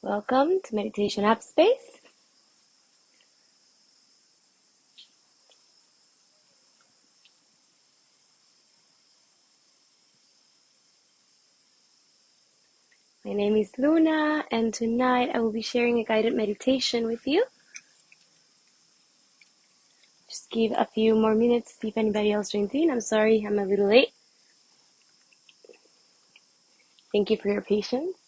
Welcome to Meditation App Space. My name is Luna, and tonight I will be sharing a guided meditation with you. Just give a few more minutes to see if anybody else joins in. I'm sorry I'm a little late. Thank you for your patience.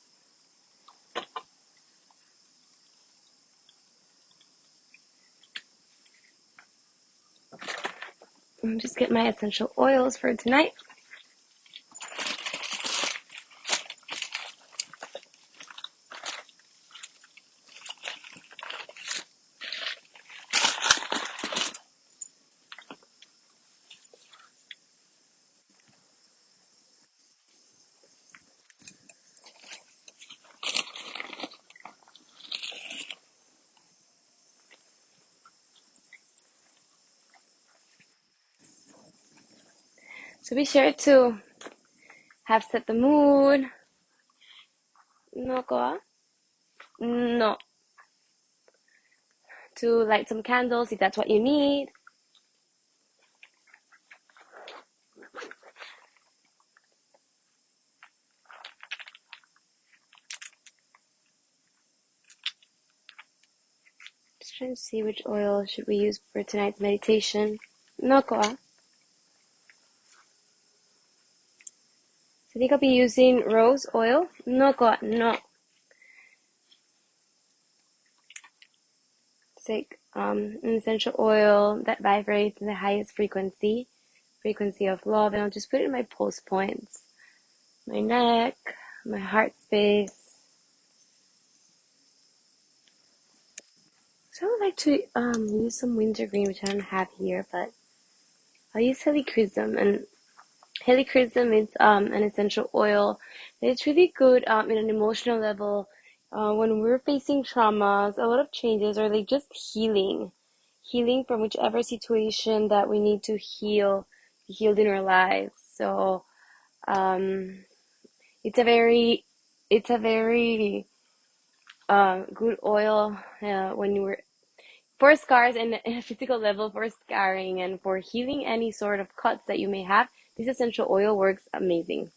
I'll just get my essential oils for tonight. So be sure to have set the mood. No. To light some candles if that's what you need. Just trying to see which oil should we use for tonight's meditation. No. I think I'll be using rose oil. No. It's like an essential oil that vibrates in the highest frequency of love, and I'll just put it in my pulse points, my neck, my heart space. So I would like to use some wintergreen, which I don't have here, but I'll use helichrysum, and helichrysum is an essential oil. It's really good in an emotional level when we're facing traumas, a lot of changes, or like just healing from whichever situation that we need to healed in our lives. So it's a very good oil when you were for scars and a physical level, for scarring and for healing any sort of cuts that you may have. This essential oil works amazing.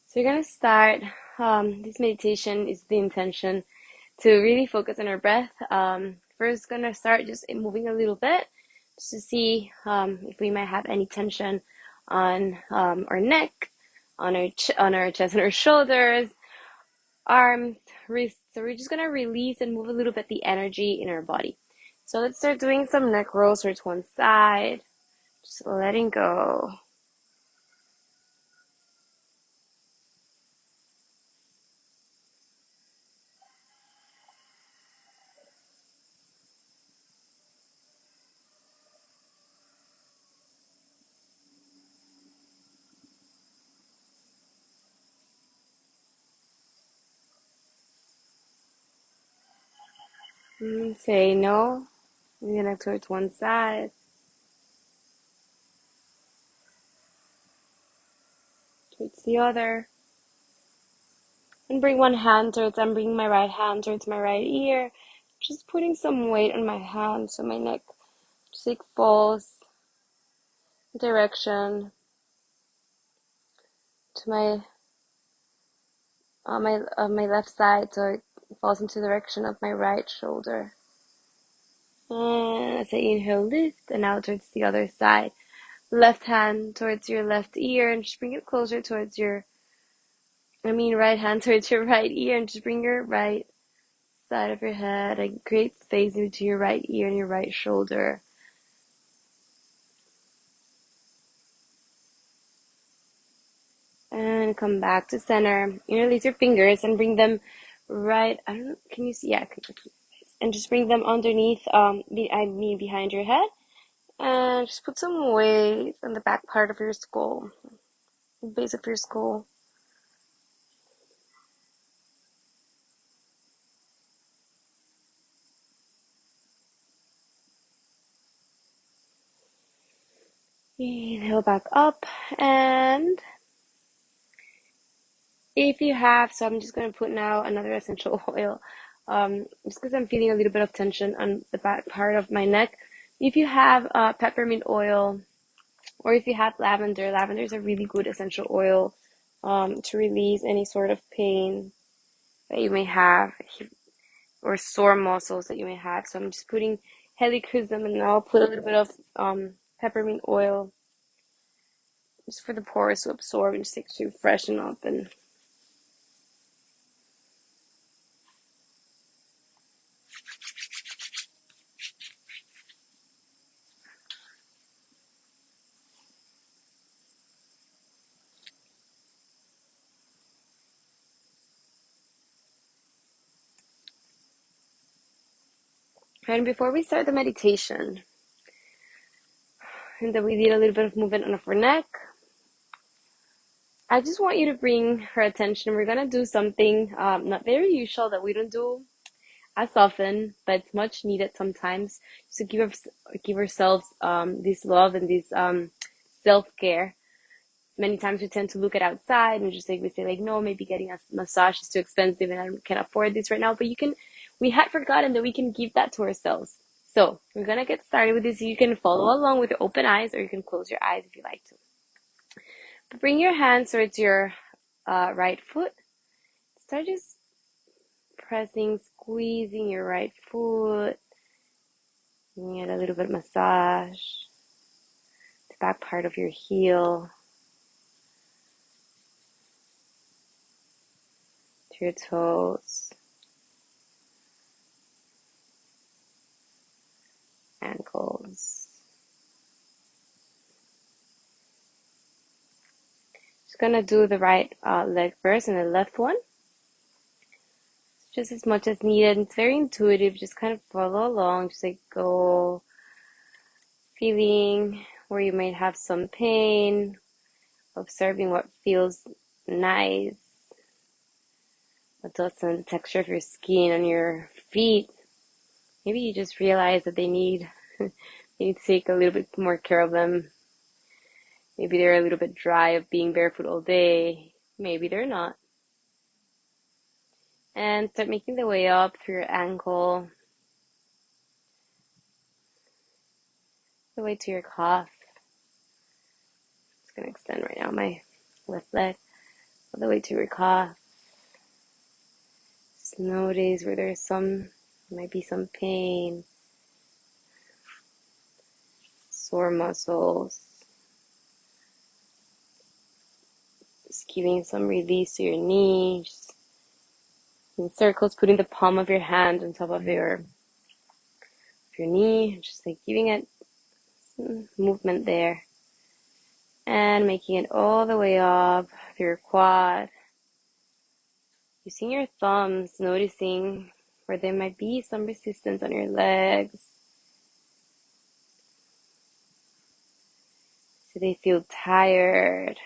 So we're gonna start. This meditation is the intention to really focus on our breath. First, gonna start just moving a little bit, just to see if we might have any tension on our neck, on our chest, and our shoulders, arms, wrists. So we're just gonna release and move a little bit the energy in our body. So let's start doing some neck rolls towards one side, just letting go. Say no. Bring the neck towards one side. Towards the other. And bring one hand towards, I'm bringing my right hand towards my right ear. Just putting some weight on my hand so my neck just like falls direction to my left side, so it falls into the direction of my right shoulder. And as I inhale, lift, and out towards the other side. Left hand towards your left ear, and just bring it closer towards right hand towards your right ear, and just bring your right side of your head and create space into your right ear and your right shoulder. And come back to center. Release your fingers and bring them right, I don't know, can you see? Yeah, and just bring them underneath, behind your head. And just put some weight on the back part of your skull, the base of your skull. Inhale back up, and if you have, so I'm just going to put now another essential oil, just because I'm feeling a little bit of tension on the back part of my neck. If you have peppermint oil, or if you have lavender, lavender is a really good essential oil to release any sort of pain that you may have, or sore muscles that you may have. So I'm just putting helichrysum, and I'll put a little bit of peppermint oil just for the pores to absorb and just to freshen up. And before we start the meditation, and then we did a little bit of movement on her neck, I just want you to bring her attention. We're gonna do something not very usual that we don't do as often, but it's much needed sometimes, to give ourselves this love and this self-care. Many times we tend to look at outside and just we say no, maybe getting a massage is too expensive and I can't afford this right now. But we had forgotten that we can give that to ourselves. So we're gonna get started with this. You can follow along with your open eyes, or you can close your eyes if you like to. But bring your hands towards your right foot. Start just pressing, squeezing your right foot. You get a little bit of massage, the back part of your heel, to your toes, ankles. Just gonna do the right leg first and the left one, just as much as needed. It's very intuitive. Just kind of follow along. Just go, feeling where you might have some pain, observing what feels nice, what doesn't, the texture of your skin on your feet. Maybe you just realize that they need you need to take a little bit more care of them. Maybe they're a little bit dry of being barefoot all day. Maybe they're not. And start making the way up through your ankle, the way to your calf. Just going to extend right now my left leg, all the way to your calf. Just notice where might be some pain, sore muscles. Just giving some release to your knee. Just in circles, putting the palm of your hand on top of your knee. Just giving it some movement there. And making it all the way up through your quad. Using your thumbs, noticing where there might be some resistance on your legs. So they feel tired.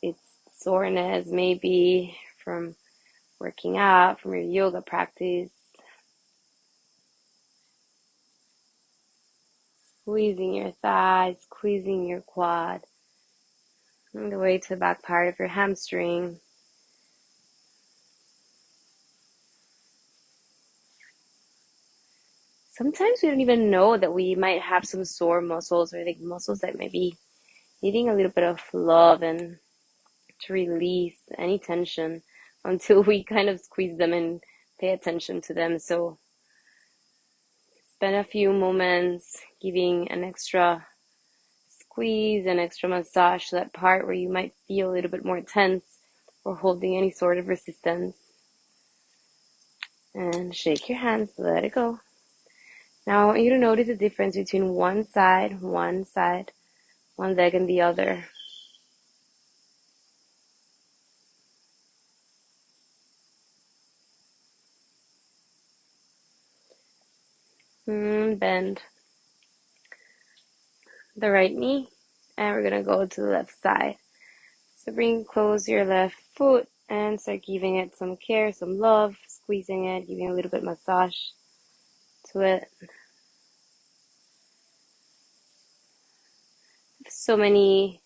It's soreness maybe from working out, from your yoga practice. Squeezing your thighs, squeezing your quad. On the way to the back part of your hamstring. Sometimes we don't even know that we might have some sore muscles, or muscles that might be needing a little bit of love and to release any tension, until we kind of squeeze them and pay attention to them. So spend a few moments giving an extra squeeze, an extra massage to that part where you might feel a little bit more tense or holding any sort of resistance. And shake your hands, let it go. Now I want you to notice the difference between one leg and the other. Bend the right knee, and we're gonna go to the left side. So close your left foot and start giving it some care, some love, squeezing it, giving a little bit of massage to it. So many,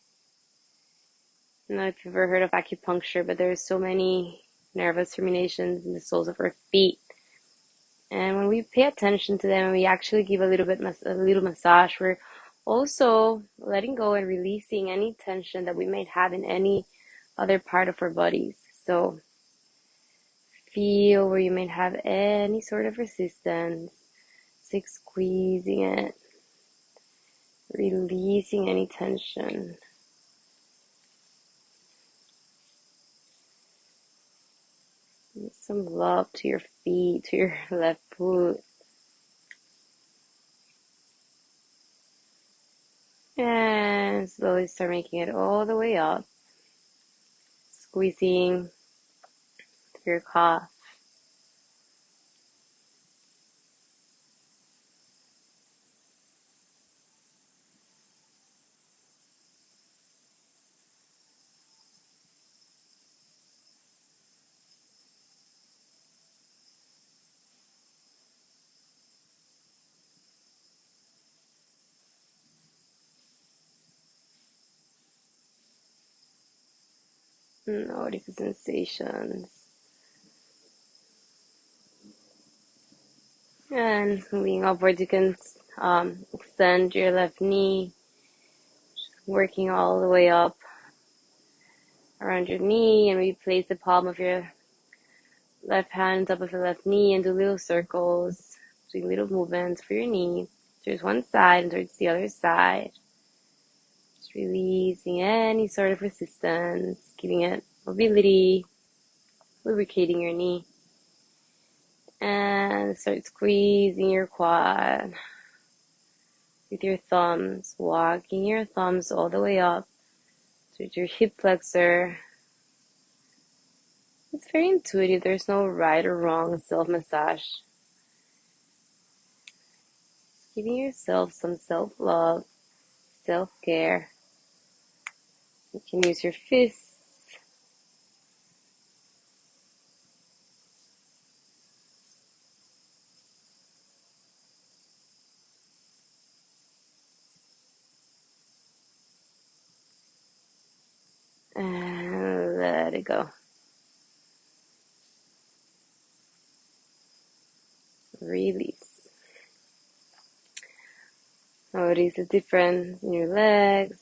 I don't know if you've ever heard of acupuncture, but there's so many nervous terminations in the soles of our feet. And when we pay attention to them and we actually give a little massage, we're also letting go and releasing any tension that we might have in any other part of our bodies. So feel where you might have any sort of resistance. It's like squeezing it, releasing any tension. Give some love to your feet, to your left foot. And slowly start making it all the way up. Squeezing through your calf. Notice the sensations. And moving upwards, you can extend your left knee, working all the way up around your knee, and we place the palm of your left hand on top of your left knee and do little circles, doing little movements for your knee towards one side and towards the other side. Just releasing any sort of resistance, giving it mobility, lubricating your knee. And start squeezing your quad with your thumbs, walking your thumbs all the way up to your hip flexor. It's very intuitive. There's no right or wrong self-massage. Giving yourself some self-love, self-care. You can use your fists. And let it go. Release. Notice the difference in your legs.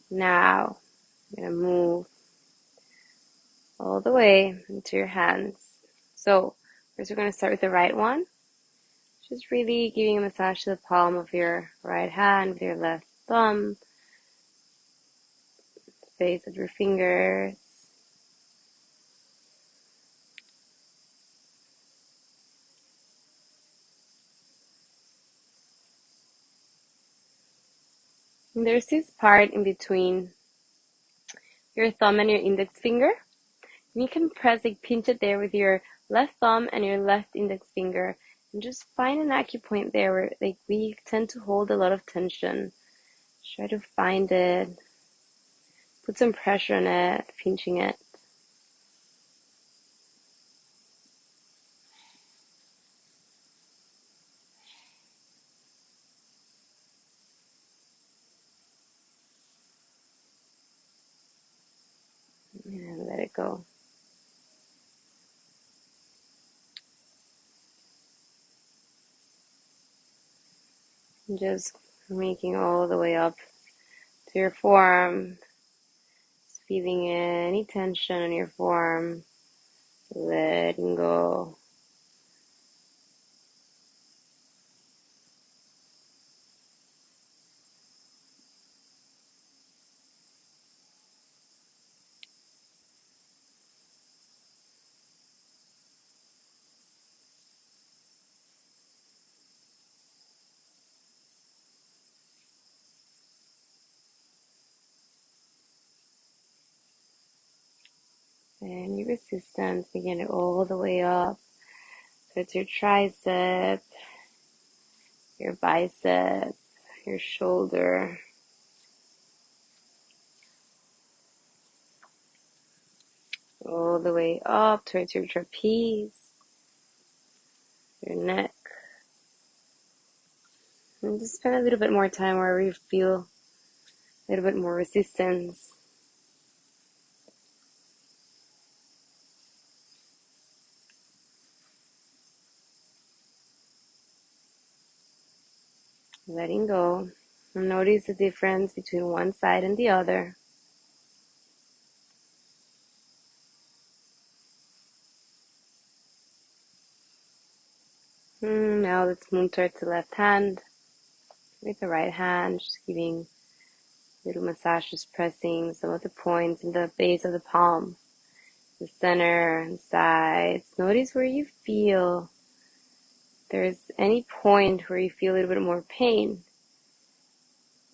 Now, I'm going to move all the way into your hands. So, first we're going to start with the right one. Just really giving a massage to the palm of your right hand with your left thumb, base of your fingers. And there's this part in between your thumb and your index finger. And you can press, like pinch it there with your left thumb and your left index finger. And just find an acupoint there where like we tend to hold a lot of tension. Try to find it. Put some pressure on it, pinching it. And let it go. And just making all the way up to your forearm. Just feeling any tension on your forearm. Letting go. Any resistance, begin it all the way up. So it's your tricep, your bicep, your shoulder, all the way up towards your trapeze, your neck. And just spend a little bit more time wherever you feel a little bit more resistance. Letting go. And notice the difference between one side and the other. Now let's move towards the left hand with the right hand, just giving little massages, pressing some of the points in the base of the palm, the center and sides. Notice where you feel there's any point where you feel a little bit more pain,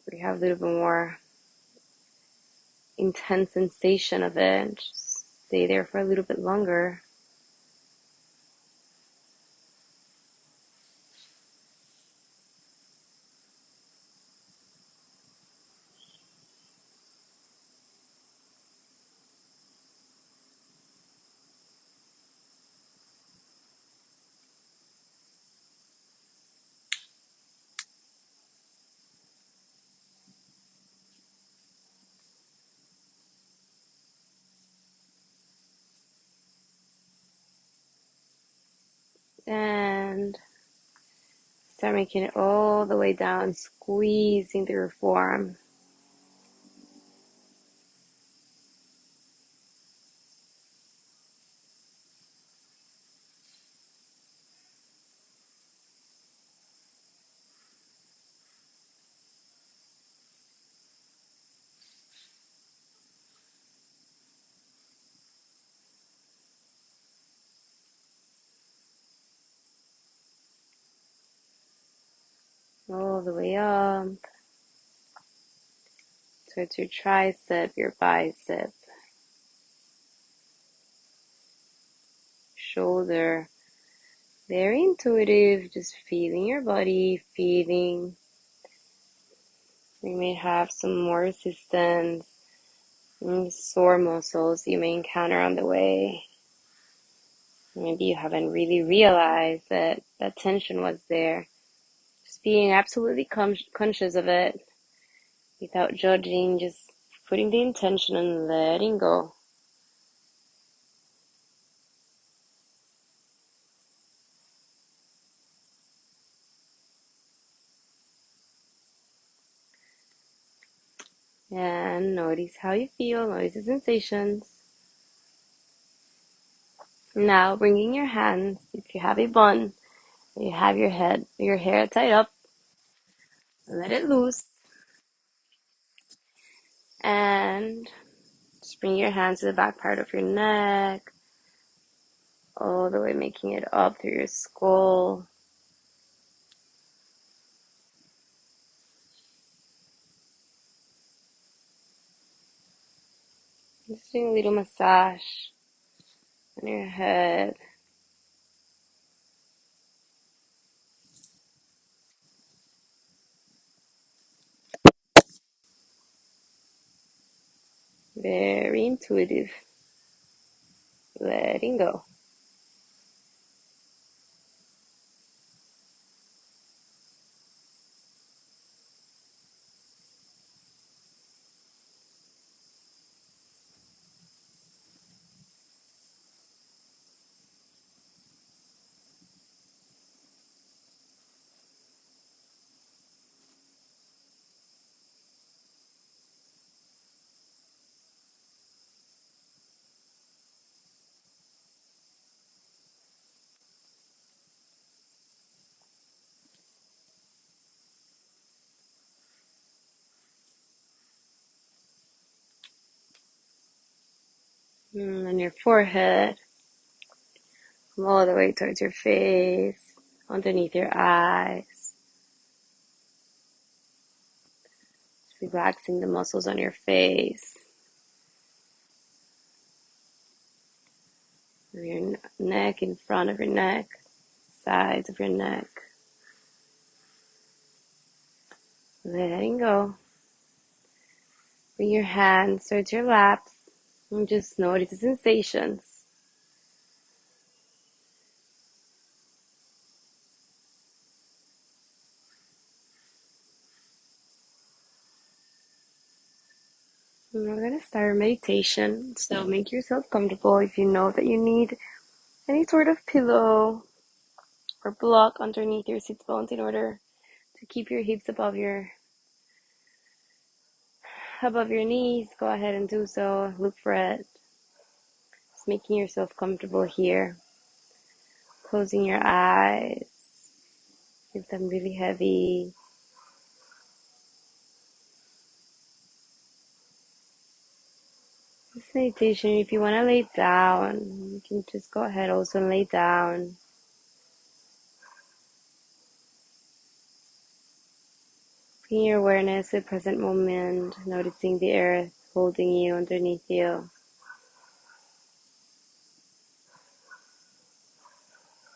where you have a little bit more intense sensation of it. Just stay there for a little bit longer. And start making it all the way down, squeezing through your forearm. All the way up towards your tricep, your bicep, shoulder. Very intuitive, just feeling your body, feeling. You may have some more resistance, sore muscles you may encounter on the way. Maybe you haven't really realized that that tension was there. Just being absolutely conscious of it without judging, just putting the intention and letting go. And notice how you feel, notice the sensations. Now bringing your hands, if you have a bun, you have your hair tied up, let it loose. And just bring your hands to the back part of your neck, all the way making it up through your skull. Just doing a little massage on your head. Very intuitive. Letting go. On your forehead, all the way towards your face, underneath your eyes. Relaxing the muscles on your face. of your neck, in front of your neck, sides of your neck. Letting go. Bring your hands towards your laps and just notice the sensations. And we're going to start meditation, so make yourself comfortable. If you know that you need any sort of pillow or block underneath your sit bones in order to keep your hips above your knees, go ahead and do so. Look for it. Just making yourself comfortable here. Closing your eyes. Give them really heavy. This meditation, if you want to lay down, you can just go ahead also and lay down. Bring your awareness to the present moment, noticing the earth holding you underneath you.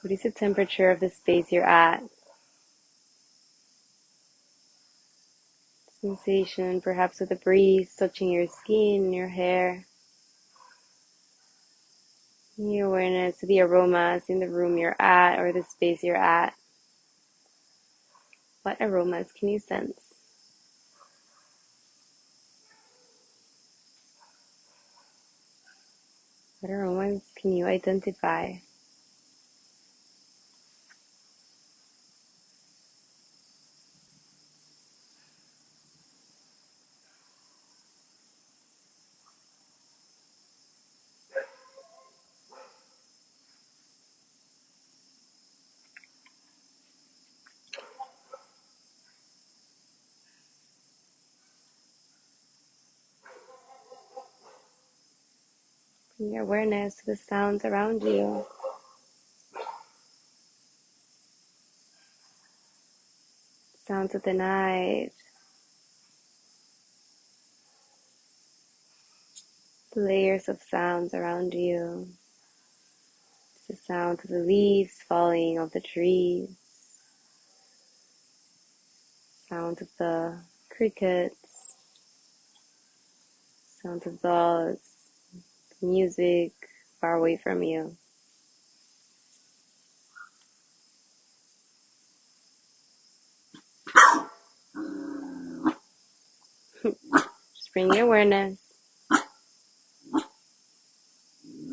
What is the temperature of the space you're at? Sensation perhaps with the breeze touching your skin, your hair. Your awareness to the aromas in the room you're at or the space you're at. What aromas can you sense? What aromas can you identify? Bring your awareness to the sounds around you. Sounds of the night. The layers of sounds around you. It's the sound of the leaves falling off the trees. Sound of the crickets. Sound of dogs. Music far away from you. Just bring your awareness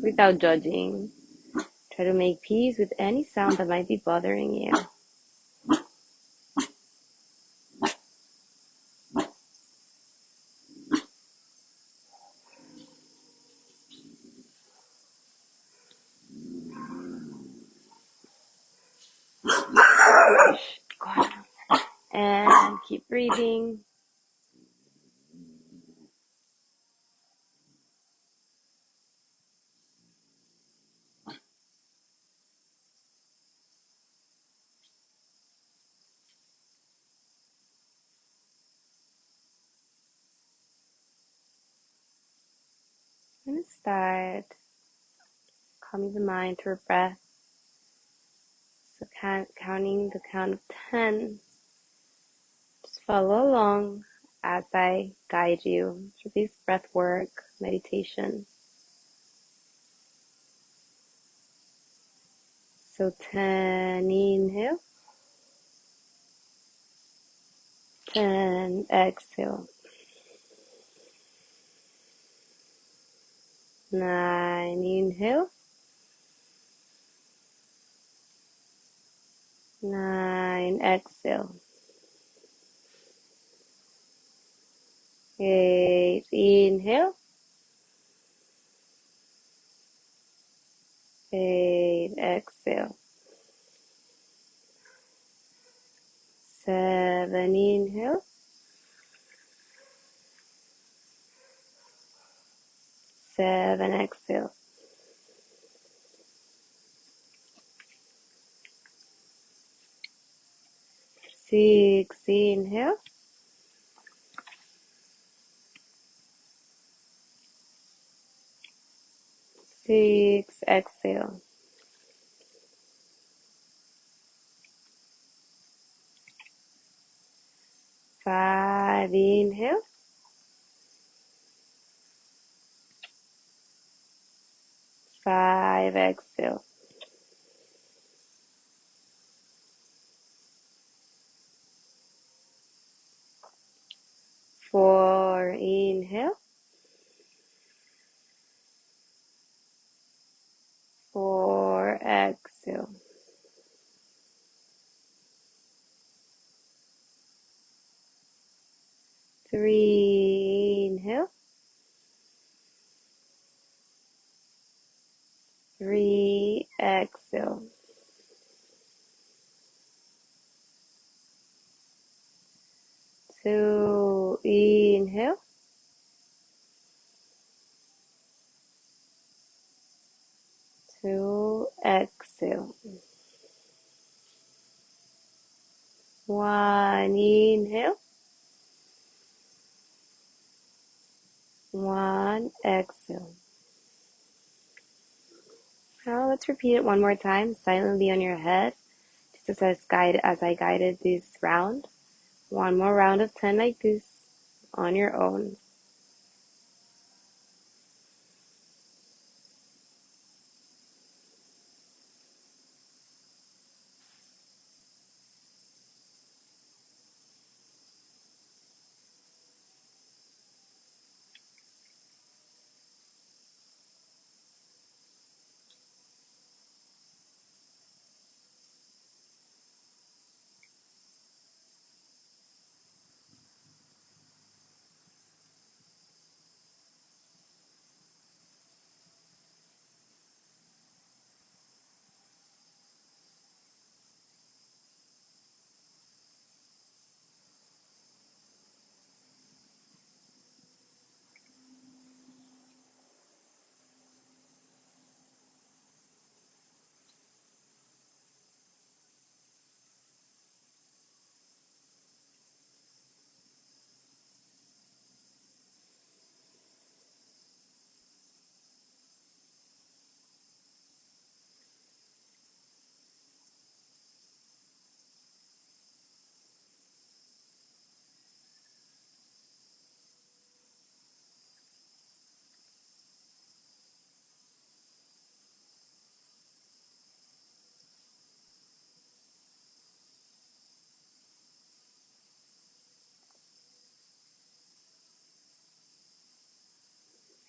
without judging. Try to make peace with any sound that might be bothering you. And keep breathing. I'm going to start calming the mind through breath. So counting the count of 10. Just follow along as I guide you through this breath work meditation. So 10 inhale, 10 exhale, 9 inhale, 9 exhale, 8 inhale, 8 exhale, 7 inhale, 7 exhale, 6 inhale, 6, exhale. 5, inhale. 5, exhale. 4, inhale. 4, exhale. 3, inhale. 3, exhale. 2, inhale. 2, exhale. 1, inhale. 1, exhale. Now let's repeat it one more time silently on your head, just as I guided this round. One more round of 10 like this on your own.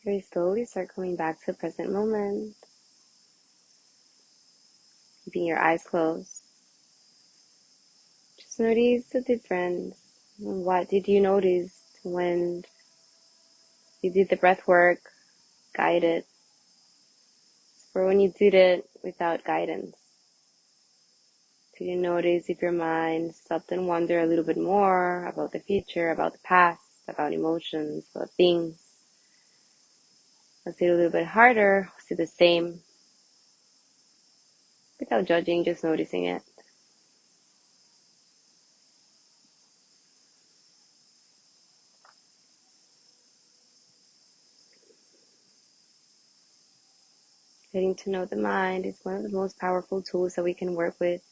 Very slowly start coming back to the present moment, keeping your eyes closed. Just notice the difference. What did you notice when you did the breath work guided, or when you did it without guidance? Did you notice if your mind stopped and wondered a little bit more about the future, about the past, about emotions, about things? Was it a little bit harder? Was it the same? Without judging, just noticing it. Getting to know the mind is one of the most powerful tools that we can work with.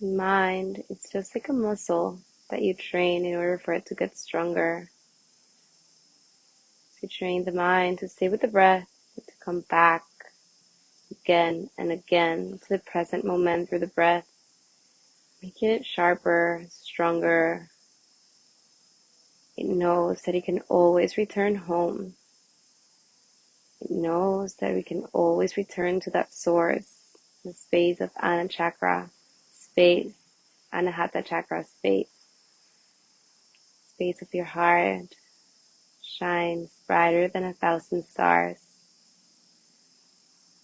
Mind is just like a muscle that you train in order for it to get stronger. So you train the mind to stay with the breath, to come back again and again to the present moment through the breath, making it sharper, stronger. It knows that it can always return home. It knows that we can always return to that source, the space of Ana Chakra, space, Anahata Chakra space of your heart shines brighter than 1,000 stars.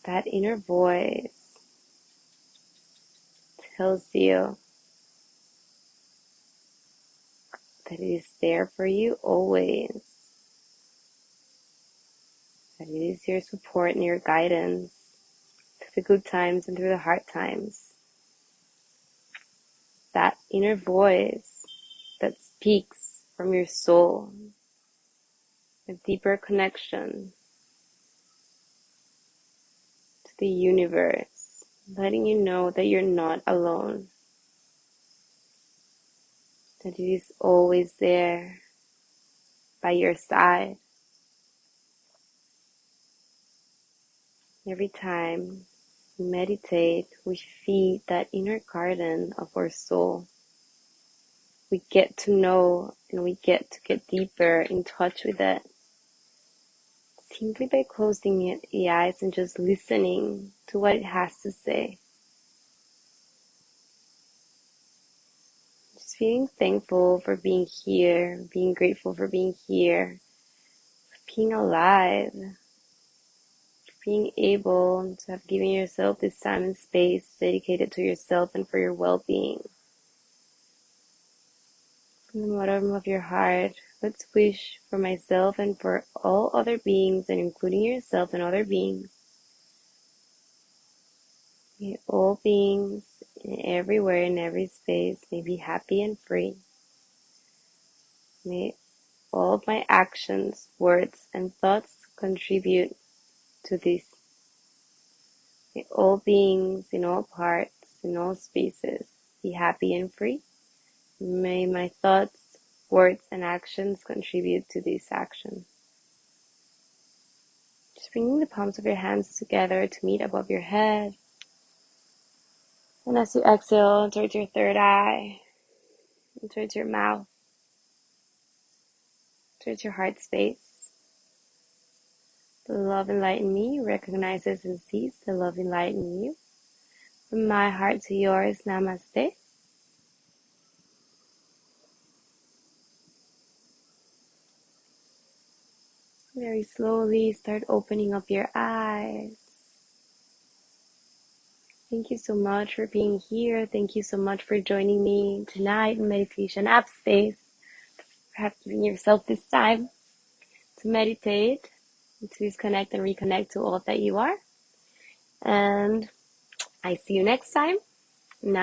That inner voice tells you that it is there for you always, that it is your support and your guidance through the good times and through the hard times. That inner voice that speaks from your soul a deeper connection to the universe, letting you know that you're not alone, that it is always there by your side. Every time we meditate, we feed that inner garden of our soul. We get to know and we get to get deeper in touch with it, simply by closing the eyes and just listening to what it has to say. Just feeling thankful for being here, being grateful for being here, for being alive, for being able to have given yourself this time and space dedicated to yourself and for your well-being. From the bottom of your heart, let's wish for myself and for all other beings, and including yourself and other beings. May all beings everywhere in every space may be happy and free. May all of my actions, words, and thoughts contribute to this. May all beings in all parts, in all spaces, be happy and free. May my thoughts, words, and actions contribute to this action. Just bringing the palms of your hands together to meet above your head. And as you exhale towards your third eye, and towards your mouth, towards your heart space, the love and light in me recognizes and sees the love and light in you. From my heart to yours, namaste. Very slowly start opening up your eyes. Thank you so much for being here. Thank you so much for joining me tonight in Meditation App Space. Perhaps giving yourself this time to meditate, to disconnect and reconnect to all that you are. And I see you next time.